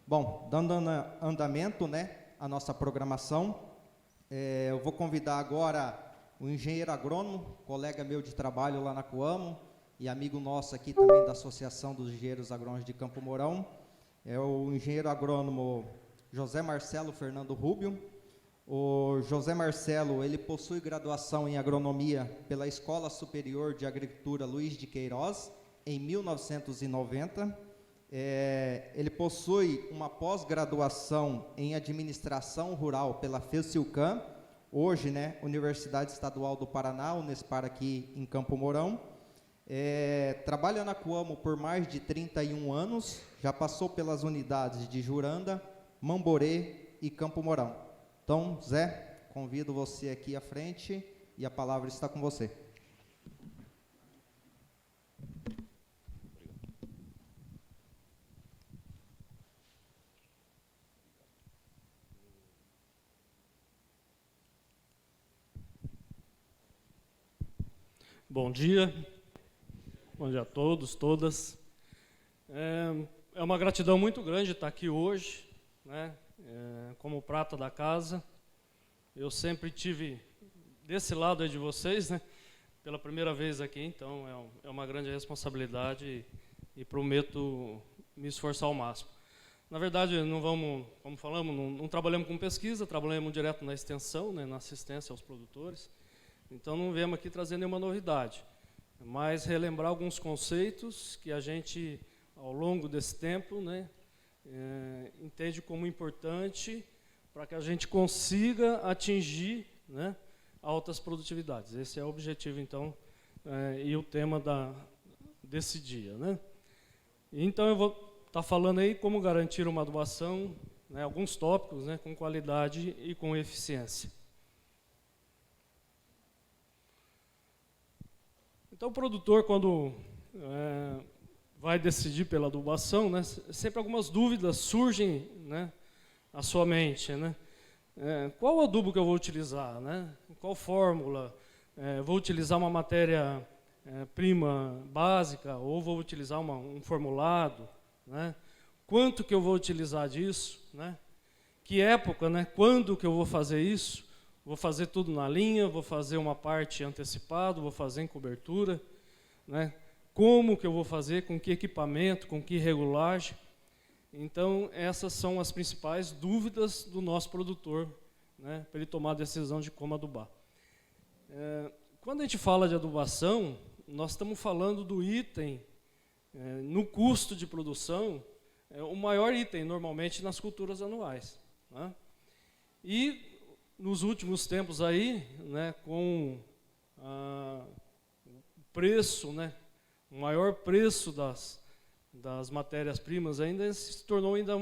Bom, dando andamento, né, à nossa programação, eu vou convidar agora o engenheiro agrônomo, colega meu de trabalho lá na Coamo, e amigo nosso aqui também da Associação dos Engenheiros Agrônomos de Campo Mourão, é o engenheiro agrônomo José Marcelo Fernando Rubio. O José Marcelo, ele possui graduação em agronomia pela Escola Superior de Agricultura Luiz de Queiroz, em 1990. Ele possui uma pós-graduação em administração rural pela FECILCAM, hoje, né, Universidade Estadual do Paraná, Unespar, aqui em Campo Mourão. Trabalha na Coamo por mais de 31 anos, já passou pelas unidades de Juranda, Mamborê e Campo Mourão. Então, Zé, convido você aqui à frente e a palavra está com você. Bom dia a todos, todas. É uma gratidão muito grande estar aqui hoje, né, como prata da casa. Eu sempre tive desse lado aí de vocês, né, pela primeira vez aqui, então é uma grande responsabilidade e prometo me esforçar ao máximo. Na verdade, não vamos, como falamos, não trabalhamos com pesquisa, trabalhamos direto na extensão, né, na assistência aos produtores. Então, não viemos aqui trazer nenhuma novidade, mas relembrar alguns conceitos que a gente, ao longo desse tempo, né, entende como importante para que a gente consiga atingir, né, altas produtividades. Esse é o objetivo, então, e o tema desse dia, né? Então, eu vou estar falando aí como garantir uma adubação, né, alguns tópicos, né, com qualidade e com eficiência. Então, o produtor, quando vai decidir pela adubação, né, sempre algumas dúvidas surgem, né, à sua mente, né? Qual adubo que eu vou utilizar, né? Qual fórmula? Vou utilizar uma matéria-prima básica ou vou utilizar um formulado, né? Quanto que eu vou utilizar disso, né? Que época, né? Quando que eu vou fazer isso? Vou fazer tudo na linha, vou fazer uma parte antecipado, vou fazer em cobertura, né? Como que eu vou fazer, com que equipamento, com que regulagem. Então, essas são as principais dúvidas do nosso produtor, né, para ele tomar a decisão de como adubar. Quando a gente fala de adubação, nós estamos falando do item, no custo de produção, o maior item, normalmente, nas culturas anuais, né? E nos últimos tempos aí, né, com o preço, né, o maior preço das matérias-primas ainda se tornou ainda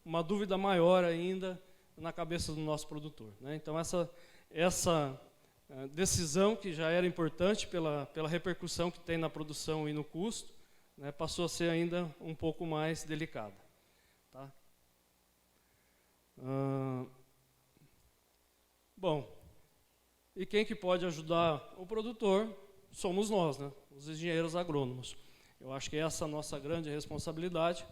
uma dúvida maior ainda na cabeça do nosso produtor, né? Então essa decisão, que já era importante pela repercussão que tem na produção e no custo, né, passou a ser ainda um pouco mais delicada, tá? Bom, e quem que pode ajudar o produtor? Somos nós, né, os engenheiros agrônomos. Eu acho que essa é a nossa grande responsabilidade,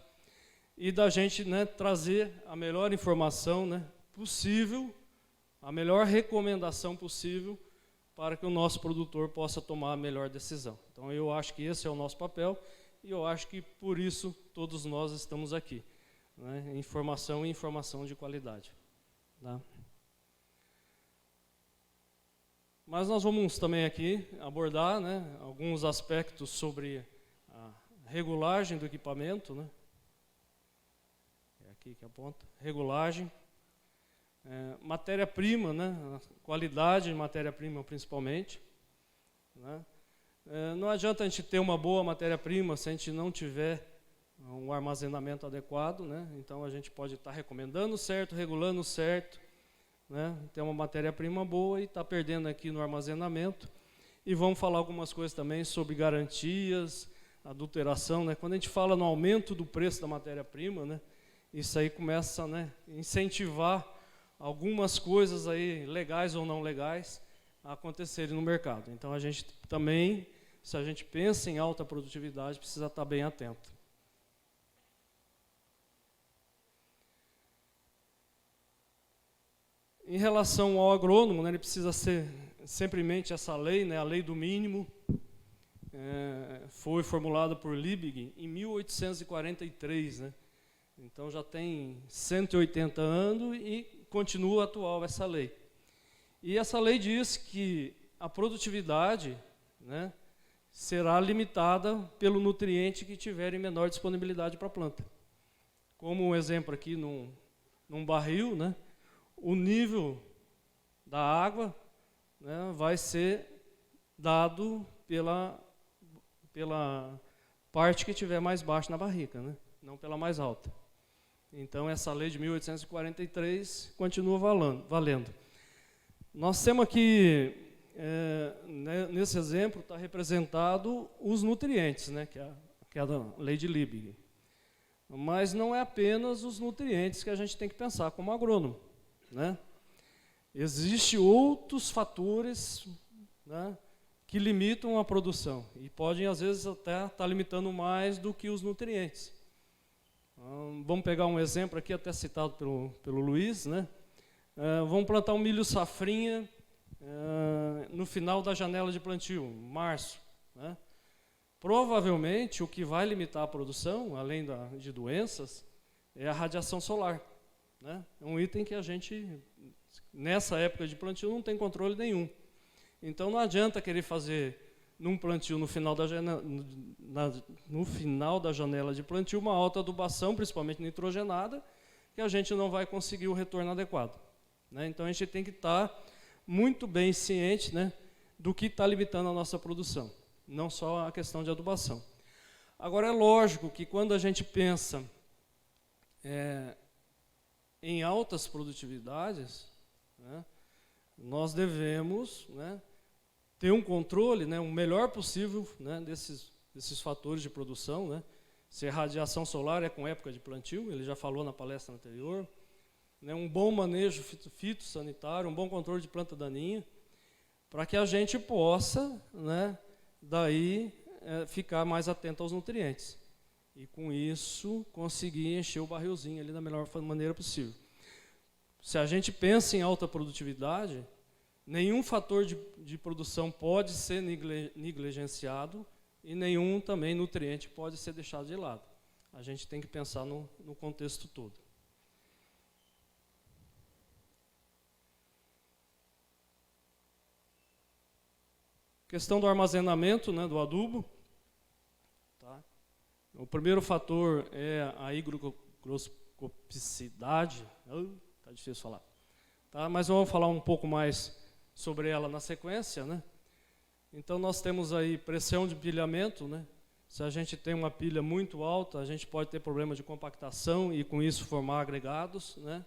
e da gente, né, trazer a melhor informação, né, possível, a melhor recomendação possível para que o nosso produtor possa tomar a melhor decisão. Então, eu acho que esse é o nosso papel e eu acho que por isso todos nós estamos aqui, né, informação e informação de qualidade, tá? Mas nós vamos também aqui abordar, né, alguns aspectos sobre a regulagem do equipamento, né? É aqui que aponta. Regulagem. Matéria-prima, né? Qualidade de matéria-prima, principalmente, né? Não adianta a gente ter uma boa matéria-prima se a gente não tiver um armazenamento adequado, né? Então, a gente pode estar recomendando certo, regulando certo, né? Ter uma matéria-prima boa e estar perdendo aqui no armazenamento. E vamos falar algumas coisas também sobre garantias, adulteração, né? Quando a gente fala no aumento do preço da matéria-prima, né, isso aí começa, né, a incentivar algumas coisas aí, legais ou não legais, a acontecerem no mercado. Então, a gente também, se a gente pensa em alta produtividade, precisa estar bem atento. Em relação ao agrônomo, né, ele precisa ser sempre em mente essa lei, né, a lei do mínimo, foi formulada por Liebig em 1843, né? Então já tem 180 anos e continua atual essa lei. E essa lei diz que a produtividade, né, será limitada pelo nutriente que tiver em menor disponibilidade para a planta. Como um exemplo aqui, num barril, né, o nível da água, né, vai ser dado pela parte que tiver mais baixa na barrica, né, não pela mais alta. Então, essa lei de 1843 continua valendo. Nós temos aqui, nesse exemplo, está representado os nutrientes, né, que é a lei de Liebig. Mas não é apenas os nutrientes que a gente tem que pensar como agrônomo, né? Existem outros fatores, né, que limitam a produção e podem, às vezes, até estar limitando mais do que os nutrientes. Vamos pegar um exemplo aqui, até citado pelo Luiz, né? Vamos plantar um milho safrinha no final da janela de plantio, março, né? Provavelmente, o que vai limitar a produção, além de doenças, é a radiação solar, né? É um item que a gente, nessa época de plantio, não tem controle nenhum. Então, não adianta querer fazer num plantio no final da janela de plantio uma alta adubação, principalmente nitrogenada, que a gente não vai conseguir o retorno adequado, né? Então, a gente tem que estar muito bem ciente, né, do que está limitando a nossa produção, não só a questão de adubação. Agora, é lógico que quando a gente pensa em altas produtividades, né, nós devemos, né, ter um controle, né, o melhor possível, né, desses fatores de produção, né. Se a radiação solar é com época de plantio, ele já falou na palestra anterior, né, um bom manejo fitossanitário, um bom controle de planta daninha, para que a gente possa, né, daí ficar mais atento aos nutrientes. E com isso conseguir encher o barrilzinho ali da melhor maneira possível. Se a gente pensa em alta produtividade, nenhum fator de produção pode ser negligenciado e nenhum também nutriente pode ser deixado de lado. A gente tem que pensar no contexto todo. Questão do armazenamento, né, do adubo. Tá? O primeiro fator é a higroscopicidade. Está difícil falar. Tá? Mas vamos falar um pouco mais sobre ela na sequência, né? Então, nós temos aí pressão de pilhamento, né? Se a gente tem uma pilha muito alta, a gente pode ter problema de compactação e, com isso, formar agregados, né?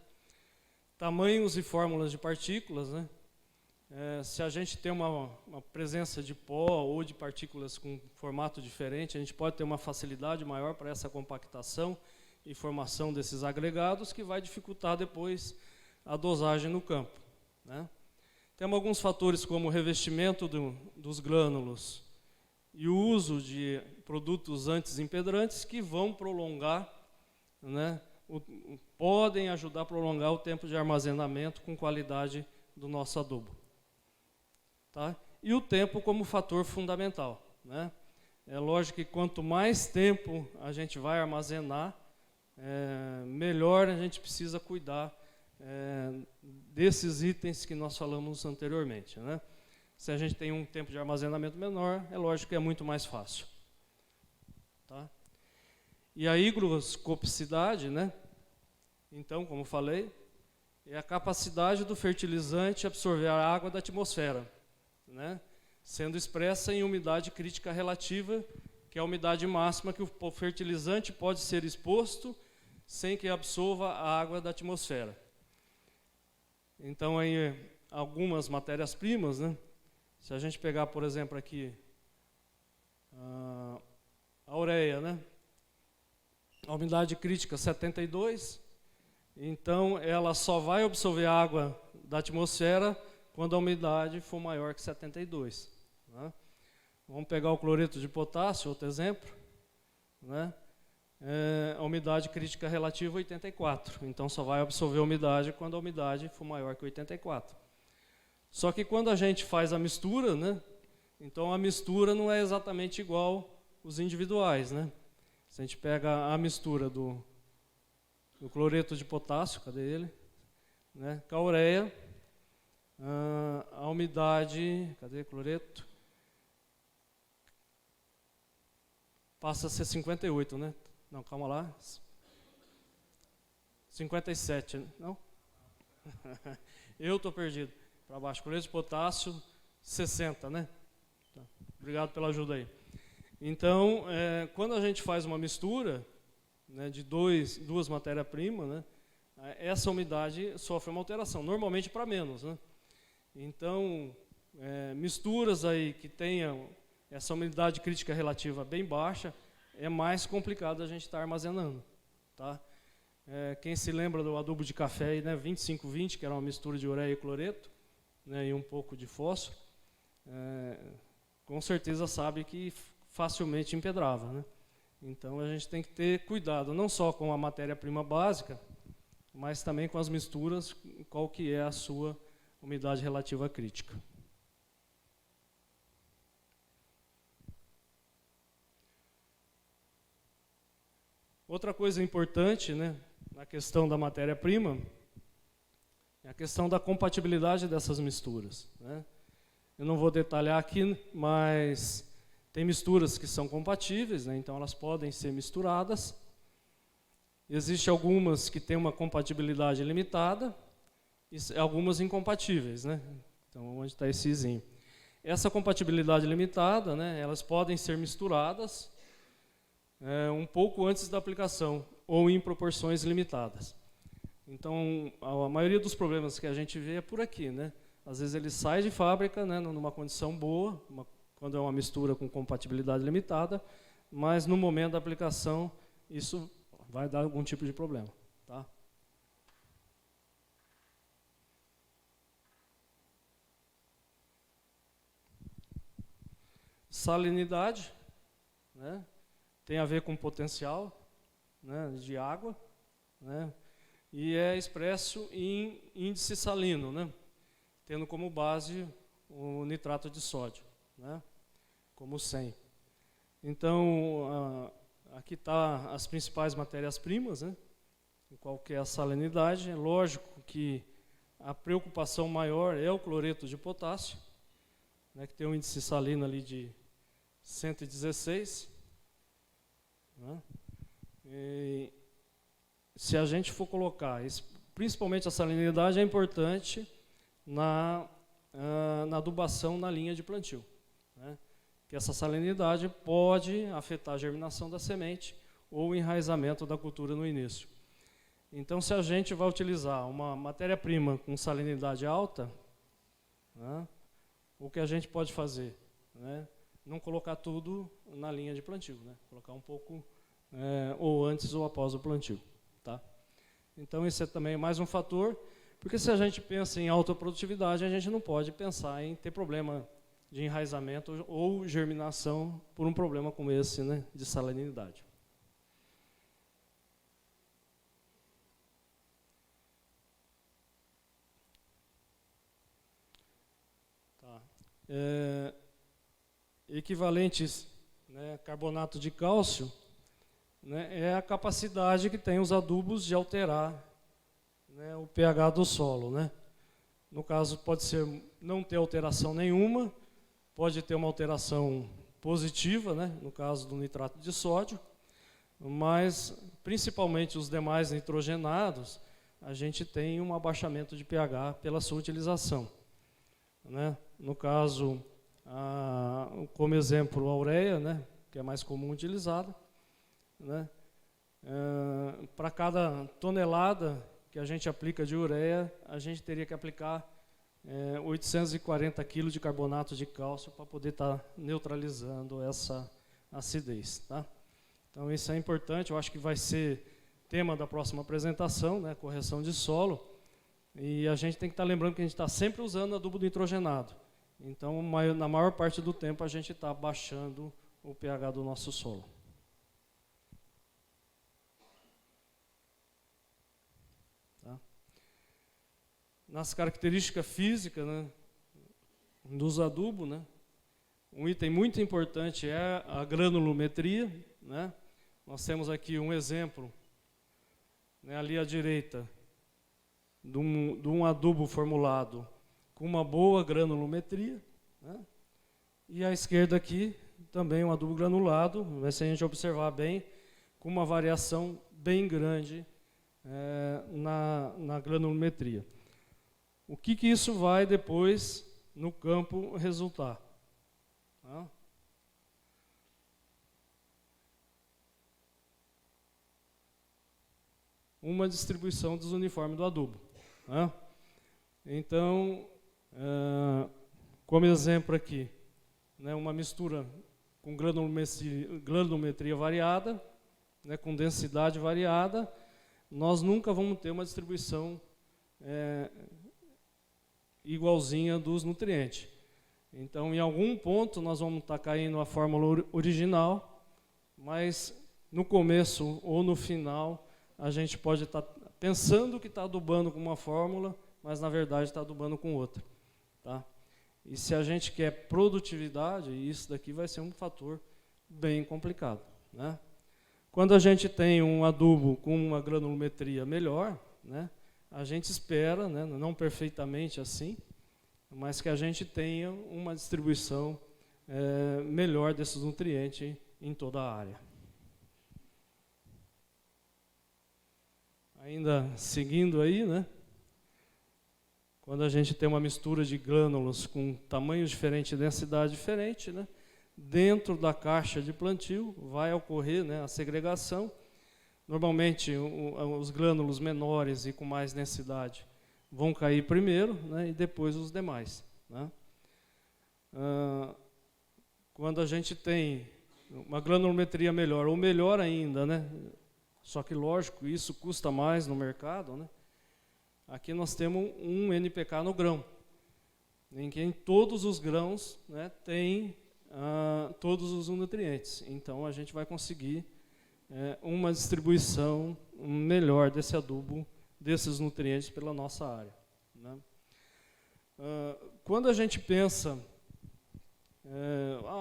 Tamanhos e fórmulas de partículas, né? Se a gente tem uma presença de pó ou de partículas com formato diferente, a gente pode ter uma facilidade maior para essa compactação e formação desses agregados, que vai dificultar depois a dosagem no campo, né? Temos alguns fatores como o revestimento dos grânulos e o uso de produtos anti-impedrantes que vão prolongar, né, podem ajudar a prolongar o tempo de armazenamento com qualidade do nosso adubo. Tá? E o tempo como fator fundamental, né? É lógico que quanto mais tempo a gente vai armazenar, melhor a gente precisa cuidar desses itens que nós falamos anteriormente, né? Se a gente tem um tempo de armazenamento menor, é lógico que é muito mais fácil. Tá? E a higroscopicidade, né? Então, como falei, é a capacidade do fertilizante absorver a água da atmosfera, né? Sendo expressa em umidade crítica relativa, que é a umidade máxima que o fertilizante pode ser exposto sem que absorva a água da atmosfera. Então, aí, algumas matérias-primas, né? Se a gente pegar, por exemplo, aqui a ureia, né? A umidade crítica 72, então ela só vai absorver a água da atmosfera quando a umidade for maior que 72. Né? Vamos pegar o cloreto de potássio, outro exemplo, né? a umidade crítica relativa é 84. Então, só vai absorver a umidade quando a umidade for maior que 84. Só que quando a gente faz a mistura, né, então a mistura não é exatamente igual os individuais, né? Se a gente pega a mistura do cloreto de potássio, cadê ele? Né, com a ureia, a umidade, cadê cloreto? Passa a ser 58, né? Não, calma lá. 57, não? Eu estou perdido. Para baixo, cloreto de potássio, 60, né? Tá. Obrigado pela ajuda aí. Então, quando a gente faz uma mistura, né, de duas matérias-primas, né, essa umidade sofre uma alteração, normalmente para menos, né? Então, misturas aí que tenham essa umidade crítica relativa bem baixa, é mais complicado a gente estar armazenando. Tá? Quem se lembra do adubo de café, aí, né, 25-20, que era uma mistura de ureia e cloreto, né, e um pouco de fósforo, com certeza sabe que facilmente empedrava. Né? Então, a gente tem que ter cuidado, não só com a matéria-prima básica, mas também com as misturas, qual que é a sua umidade relativa crítica. Outra coisa importante, né, na questão da matéria-prima é a questão da compatibilidade dessas misturas. Né? Eu não vou detalhar aqui, mas tem misturas que são compatíveis, né, então elas podem ser misturadas. Existem algumas que têm uma compatibilidade limitada e algumas incompatíveis. Né? Então, onde está esse izinho? Essa compatibilidade limitada, né, elas podem ser misturadas um pouco antes da aplicação, ou em proporções limitadas. Então, a maioria dos problemas que a gente vê é por aqui. Né? Às vezes ele sai de fábrica, né, numa condição boa, quando é uma mistura com compatibilidade limitada, mas no momento da aplicação, isso vai dar algum tipo de problema. Tá? Salinidade, né? Tem a ver com potencial, né, de água, né, e é expresso em índice salino, né, tendo como base o nitrato de sódio, né, como 100. Então, aqui está as principais matérias-primas, né, qual que é a salinidade. É lógico que a preocupação maior é o cloreto de potássio, né, que tem um índice salino ali de 116. Né? E, se a gente for colocar, principalmente a salinidade é importante na adubação na linha de plantio. Né? Que essa salinidade pode afetar a germinação da semente ou o enraizamento da cultura no início. Então, se a gente vai utilizar uma matéria-prima com salinidade alta, né, o que a gente pode fazer? Né? Não colocar tudo na linha de plantio, né? Colocar um pouco ou antes ou após o plantio. Tá? Então, esse é também mais um fator, porque se a gente pensa em alta produtividade, a gente não pode pensar em ter problema de enraizamento ou germinação por um problema como esse, né, de salinidade. Tá. Equivalentes, né, carbonato de cálcio, né, é a capacidade que tem os adubos de alterar, né, o pH do solo. Né? No caso, pode ser não ter alteração nenhuma, pode ter uma alteração positiva, né, no caso do nitrato de sódio, mas principalmente os demais nitrogenados, a gente tem um abaixamento de pH pela sua utilização. Né? No caso, como exemplo, a ureia, né, que é mais comum utilizada, né? Para cada tonelada que a gente aplica de ureia, a gente teria que aplicar 840 kg de carbonato de cálcio para poder estar neutralizando essa acidez. Tá? Então, isso é importante, eu acho que vai ser tema da próxima apresentação, né, correção de solo, e a gente tem que estar lembrando que a gente está sempre usando adubo nitrogenado. Então, na maior parte do tempo, a gente está baixando o pH do nosso solo. nas características físicas, né, dos adubos, né, um item muito importante é a granulometria, né. Nós temos aqui um exemplo, né, ali à direita, de um adubo formulado com uma boa granulometria, né, e à esquerda aqui também um adubo granulado, se a gente observar bem, com uma variação bem grande na granulometria. O que isso vai depois no campo resultar? Tá? Uma distribuição desuniforme do adubo. Tá? Então, como exemplo aqui, né, uma mistura com granulometria variada, né, com densidade variada, nós nunca vamos ter uma distribuição igualzinha dos nutrientes. Então, em algum ponto, nós vamos estar caindo a fórmula original, mas no começo ou no final, a gente pode estar pensando que está adubando com uma fórmula, mas na verdade está adubando com outra. Tá? E se a gente quer produtividade, isso daqui vai ser um fator bem complicado. Né? Quando a gente tem um adubo com uma granulometria melhor, né, a gente espera, né, não perfeitamente assim, mas que a gente tenha uma distribuição melhor desses nutrientes em toda a área. Ainda seguindo aí, né, quando a gente tem uma mistura de grânulos com tamanhos diferentes e densidade diferente, né, dentro da caixa de plantio vai ocorrer, né, a segregação. Normalmente, os grânulos menores e com mais densidade vão cair primeiro, né, e depois os demais. Né? Quando a gente tem uma granulometria melhor, ou melhor ainda, né, só que, lógico, isso custa mais no mercado, né, aqui nós temos um NPK no grão, em que todos os grãos, né, têm todos os nutrientes. Então, a gente vai conseguir uma distribuição melhor desse adubo, desses nutrientes pela nossa área. Né? Quando a gente pensa,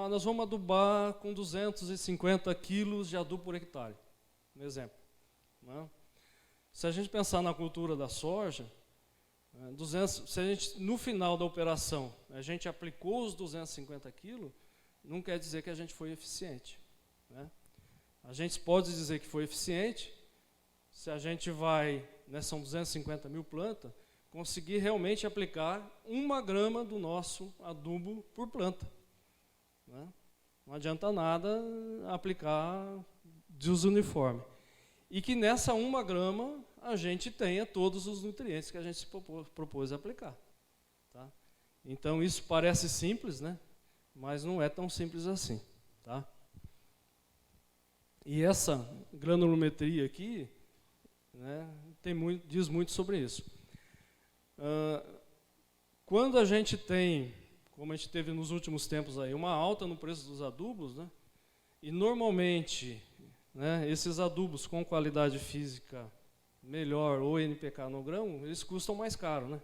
nós vamos adubar com 250 quilos de adubo por hectare, um exemplo. Né? Se a gente pensar na cultura da soja, se a gente, no final da operação, a gente aplicou os 250 quilos, não quer dizer que a gente foi eficiente. Né? A gente pode dizer que foi eficiente se a gente vai, né, são 250 mil plantas, conseguir realmente aplicar 1 grama do nosso adubo por planta. Né? Não adianta nada aplicar desuniforme. E que nessa 1 grama a gente tenha todos os nutrientes que a gente se propôs a aplicar. Tá? Então isso parece simples, né? Mas não é tão simples assim. Tá? E essa granulometria aqui, né, diz muito sobre isso. Quando a gente tem, como a gente teve nos últimos tempos aí, uma alta no preço dos adubos, né, e normalmente, né, esses adubos com qualidade física melhor ou NPK no grão, eles custam mais caro. Né?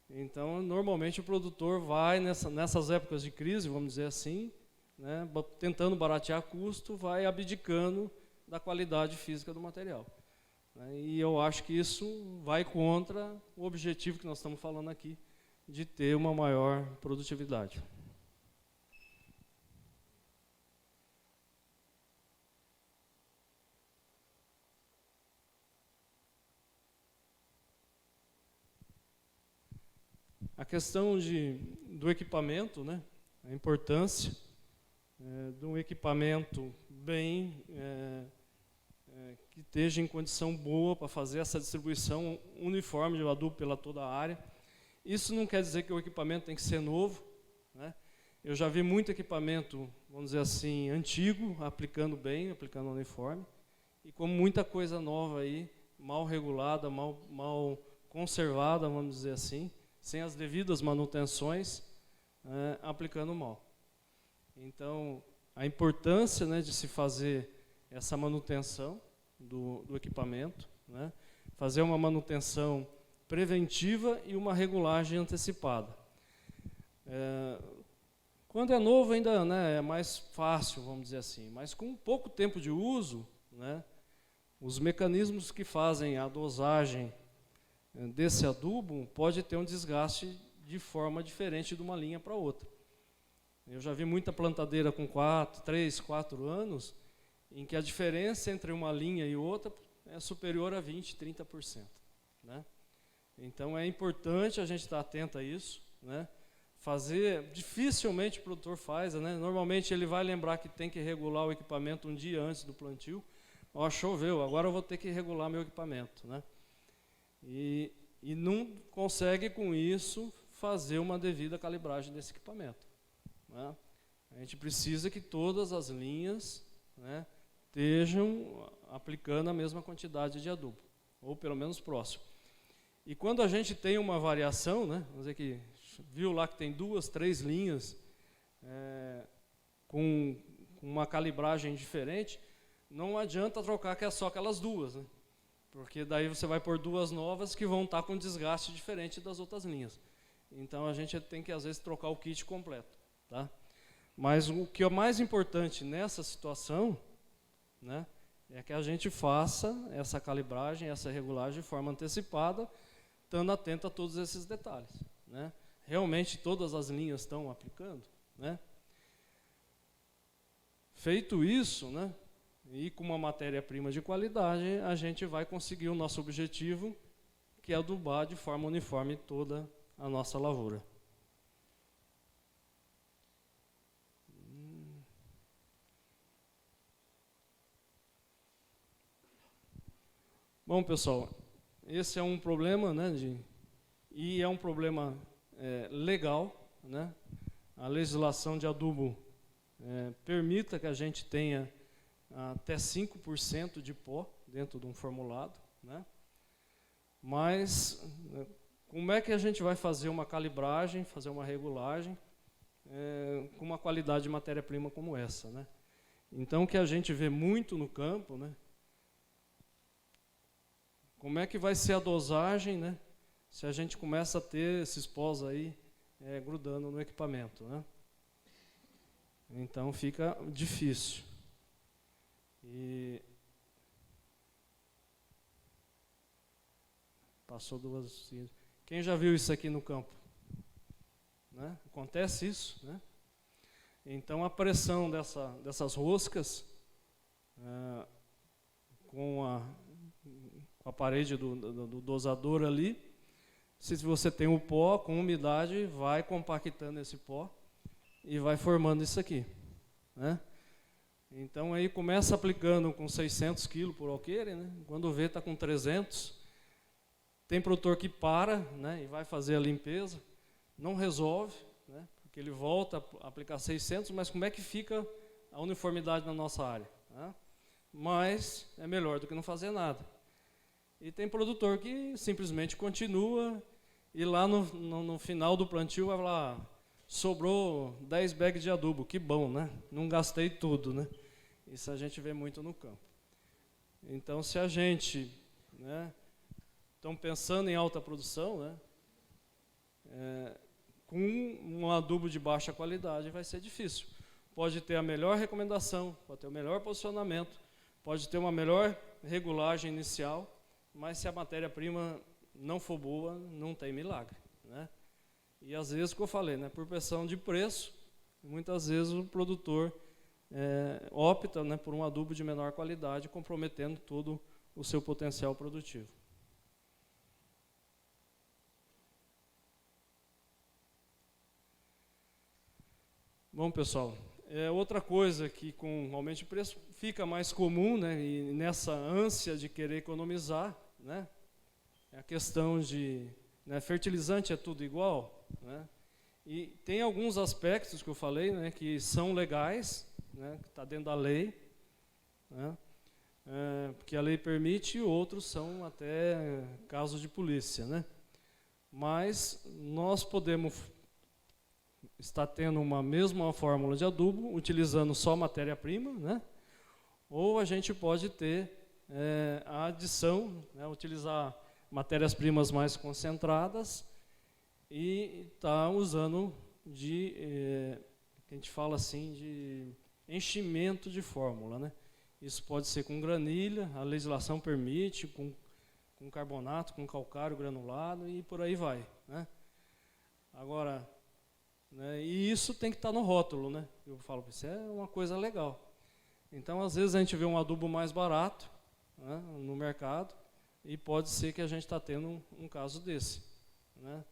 Então, normalmente o produtor vai, nessas épocas de crise, vamos dizer assim, né, tentando baratear custo, vai abdicando da qualidade física do material. Né, e eu acho que isso vai contra o objetivo que nós estamos falando aqui, de ter uma maior produtividade. A questão do equipamento, né, a importância de um equipamento bem, que esteja em condição boa para fazer essa distribuição uniforme de adubo pela toda a área. Isso não quer dizer que o equipamento tem que ser novo. Né? Eu já vi muito equipamento, vamos dizer assim, antigo, aplicando bem, aplicando uniforme, e como muita coisa nova aí, mal regulada, mal conservada, vamos dizer assim, sem as devidas manutenções, aplicando mal. Então, a importância, né, de se fazer essa manutenção do equipamento, né, fazer uma manutenção preventiva e uma regulagem antecipada. Quando é novo ainda, né, é mais fácil, vamos dizer assim, mas com pouco tempo de uso, né, os mecanismos que fazem a dosagem desse adubo pode ter um desgaste de forma diferente de uma linha para outra. Eu já vi muita plantadeira com 3, 4 anos, em que a diferença entre uma linha e outra é superior a 20%, 30%. Né? Então é importante a gente estar atento a isso. Né? Dificilmente o produtor faz, né? Normalmente ele vai lembrar que tem que regular o equipamento um dia antes do plantio. Ó, choveu, agora eu vou ter que regular meu equipamento. Né? E não consegue com isso fazer uma devida calibragem desse equipamento. Né? A gente precisa que todas as linhas, né, estejam aplicando a mesma quantidade de adubo, ou pelo menos próximo. E quando a gente tem uma variação, né, vamos dizer que viu lá que tem 2, 3 linhas com uma calibragem diferente, não adianta trocar que é só aquelas 2, né? Porque daí você vai pôr 2 novas que vão estar com desgaste diferente das outras linhas. Então a gente tem que às vezes trocar o kit completo. Tá? Mas o que é mais importante nessa situação, né, é que a gente faça essa calibragem, essa regulagem de forma antecipada, estando atento a todos esses detalhes. Né? Realmente todas as linhas estão aplicando. Né? Feito isso, né, e com uma matéria-prima de qualidade, a gente vai conseguir o nosso objetivo, que é adubar de forma uniforme toda a nossa lavoura. Bom, pessoal, esse é um problema, né, e é um problema legal. Né? A legislação de adubo permita que a gente tenha até 5% de pó dentro de um formulado. Né? Mas como é que a gente vai fazer uma calibragem, fazer uma regulagem com uma qualidade de matéria-prima como essa? Né? Então, o que a gente vê muito no campo, né, como é que vai ser a dosagem, né, se a gente começa a ter esses pós aí grudando no equipamento? Né? Então fica difícil. Passou 2. Quem já viu isso aqui no campo? Né? Acontece isso. Né? Então a pressão dessas roscas com a parede do dosador ali, se você tem o pó com umidade, vai compactando esse pó e vai formando isso aqui. Né? Então aí começa aplicando com 600 kg por alqueire, né? Quando vê está com 300. Tem produtor que para, né, e vai fazer a limpeza, não resolve, né, porque ele volta a aplicar 600, mas como é que fica a uniformidade na nossa área? Né? Mas é melhor do que não fazer nada. E tem produtor que simplesmente continua e lá no final do plantio vai falar, sobrou 10 bags de adubo, que bom, né? Não gastei tudo, né? Isso a gente vê muito no campo. Então, se a gente, né, estão pensando em alta produção, né, com um adubo de baixa qualidade vai ser difícil. Pode ter a melhor recomendação, pode ter o melhor posicionamento, pode ter uma melhor regulagem inicial, mas se a matéria-prima não for boa, não tem milagre. Né? E às vezes, como eu falei, né, por pressão de preço, muitas vezes o produtor opta, né, por um adubo de menor qualidade, comprometendo todo o seu potencial produtivo. Bom, pessoal, outra coisa que com aumento de preço fica mais comum, né, e nessa ânsia de querer economizar, né, é a questão de, né, fertilizante é tudo igual, né, e tem alguns aspectos que eu falei, né, que são legais, né, que está dentro da lei, né, porque a lei permite, e outros são até casos de polícia, né, mas nós podemos está tendo uma mesma fórmula de adubo, utilizando só matéria-prima, né? Ou a gente pode ter a adição, né, utilizar matérias-primas mais concentradas e está usando que a gente fala assim, de enchimento de fórmula, né? Isso pode ser com granilha, a legislação permite, com carbonato, com calcário granulado e por aí vai, né? Agora, né, e isso tem que estar no rótulo, né? Eu falo, isso é uma coisa legal. Então, às vezes a gente vê um adubo mais barato, né, no mercado e pode ser que a gente está tendo um caso desse, né?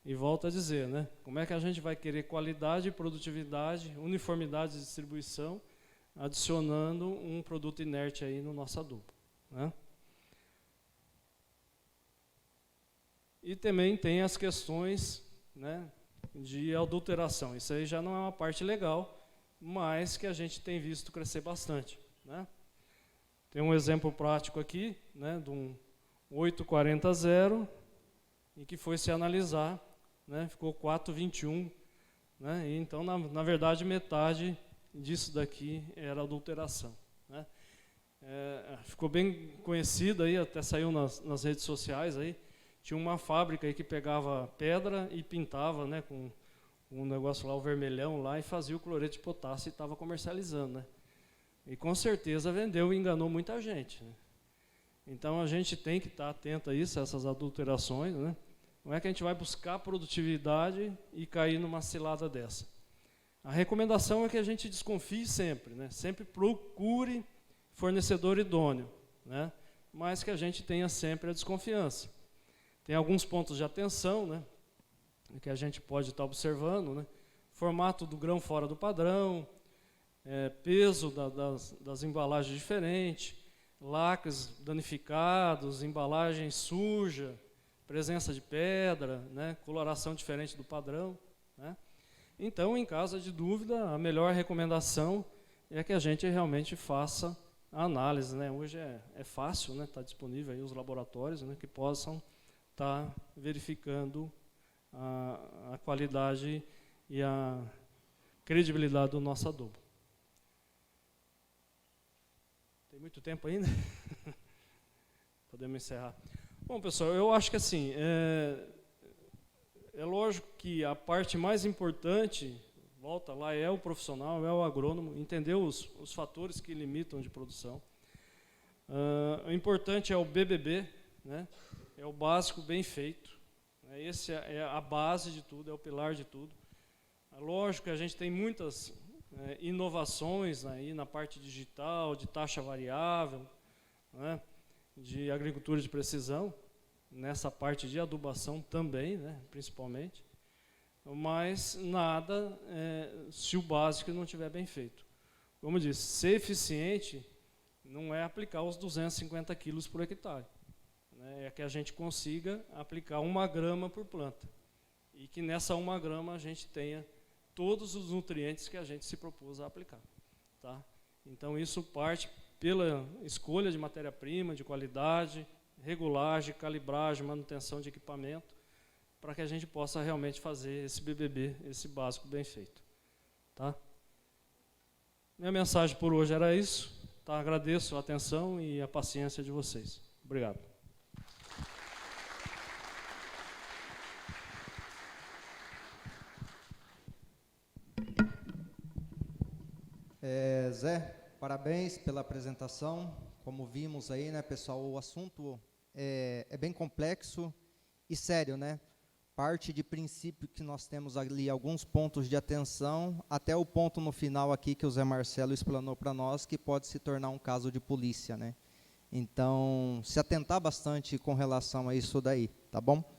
E volto a dizer, né, como é que a gente vai querer qualidade, produtividade, uniformidade de distribuição, adicionando um produto inerte aí no nosso adubo, né? E também tem as questões, né, de adulteração. Isso aí já não é uma parte legal, mas que a gente tem visto crescer bastante, né? Tem um exemplo prático aqui, né, de um 840, em que foi se analisar, né, ficou 421, né, e então, na verdade, metade disso daqui era adulteração, né. Ficou bem conhecido, aí, até saiu nas redes sociais, aí, tinha uma fábrica aí que pegava pedra e pintava, né, com um negócio lá, o vermelhão lá, e fazia o cloreto de potássio e estava comercializando, né. E com certeza vendeu e enganou muita gente, né. Então a gente tem que estar atento a isso, a essas adulterações, né? Não é que a gente vai buscar produtividade e cair numa cilada dessa. A recomendação é que a gente desconfie sempre, né? Sempre procure fornecedor idôneo, né? Mas que a gente tenha sempre a desconfiança. Tem alguns pontos de atenção, né, que a gente pode estar observando, né? Formato do grão fora do padrão, peso das embalagens diferentes, lacres danificados, embalagem suja, presença de pedra, né, coloração diferente do padrão, né? Então, em caso de dúvida, a melhor recomendação é que a gente realmente faça a análise, né? Hoje é fácil, né? Está disponível aí os laboratórios, né, que possam estar verificando a qualidade e a credibilidade do nosso adubo. Tem muito tempo ainda? Podemos encerrar. Bom, pessoal, eu acho que assim, é lógico que a parte mais importante, volta lá, é o profissional, é o agrônomo, entender os fatores que limitam de produção. O importante é o BBB, né? É o básico bem feito. Esse é a base de tudo, é o pilar de tudo. Lógico que a gente tem muitas inovações aí na parte digital, de taxa variável, né, de agricultura de precisão, nessa parte de adubação também, né, principalmente, mas nada se o básico não estiver bem feito. Como eu disse, ser eficiente não é aplicar os 250 quilos por hectare, né, é que a gente consiga aplicar 1 grama por planta, e que nessa 1 grama a gente tenha todos os nutrientes que a gente se propôs a aplicar, tá? Então, isso parte pela escolha de matéria-prima, de qualidade, regulagem, calibragem, manutenção de equipamento, para que a gente possa realmente fazer esse BBB, esse básico bem feito, tá? Minha mensagem por hoje era isso, tá? Agradeço a atenção e a paciência de vocês. Obrigado. Zé, parabéns pela apresentação. Como vimos aí, né, pessoal, o assunto é bem complexo e sério, né? Parte de princípio que nós temos ali alguns pontos de atenção, até o ponto no final aqui que o Zé Marcelo explanou para nós, que pode se tornar um caso de polícia, né? Então, se atentar bastante com relação a isso daí, tá bom?